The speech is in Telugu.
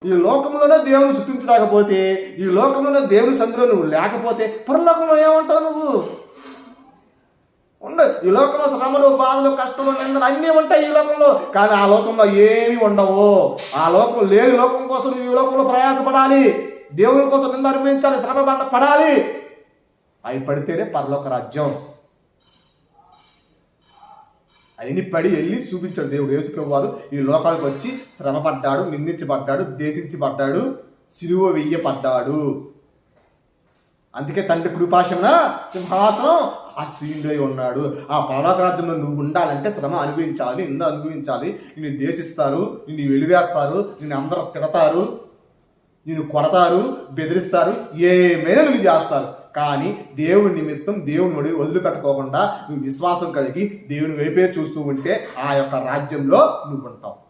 ఈ లోకంలోనే దేవుని స్తుతించలేకపోతే, ఈ లోకంలోనే దేవుని సంధిలో నువ్వు లేకపోతే పరలోకంలో ఏమంటావు నువ్వు? ఉండవు. ఈ లోకంలో శ్రమలు, బాధలు, కష్టలు, నిందలు అన్నీ ఉంటాయి ఈ లోకంలో. కానీ ఆ లోకంలో ఏమీ ఉండవు. ఆ లోకం లేని లోకం కోసం నువ్వు ఈ లోకంలో ప్రయాసపడాలి. దేవుని కోసం నింద అనుభవించాలి, శ్రమ పడాలి. అవి పడితేనే పరలోక రాజ్యం. అయిన పడి వెళ్ళి చూపించాడు దేవుడు. యేసుప్రభువు వారు ఈ లోకానికి వచ్చి శ్రమ పడ్డాడు, నిందించబడ్డాడు, దేశించబడ్డాడు, సిలువ వెయ్యబడ్డాడు. అందుకే తండ్రి కుడిపార్శ్వమున సింహాసనం ఆసీనుడై ఉన్నాడు. ఆ పరలోక రాజ్యంలో నువ్వు ఉండాలంటే శ్రమ అనుభవించాలి, నింద అనుభవించాలి. నిన్ను దేశిస్తారు, నిన్ను వెలివేస్తారు, నిన్ను అందరూ తిడతారు, నిన్ను కొడతారు, బెదిరిస్తారు, ఏమైనా నువ్వు చేస్తారు. కానీ దేవుని నిమిత్తం దేవుని వదిలిపెట్టుకోకుండా నువ్వు విశ్వాసం కలిగి దేవుని వైపే చూస్తూ ఉంటే ఆ యొక్క రాజ్యంలో నువ్వు ఉంటావు.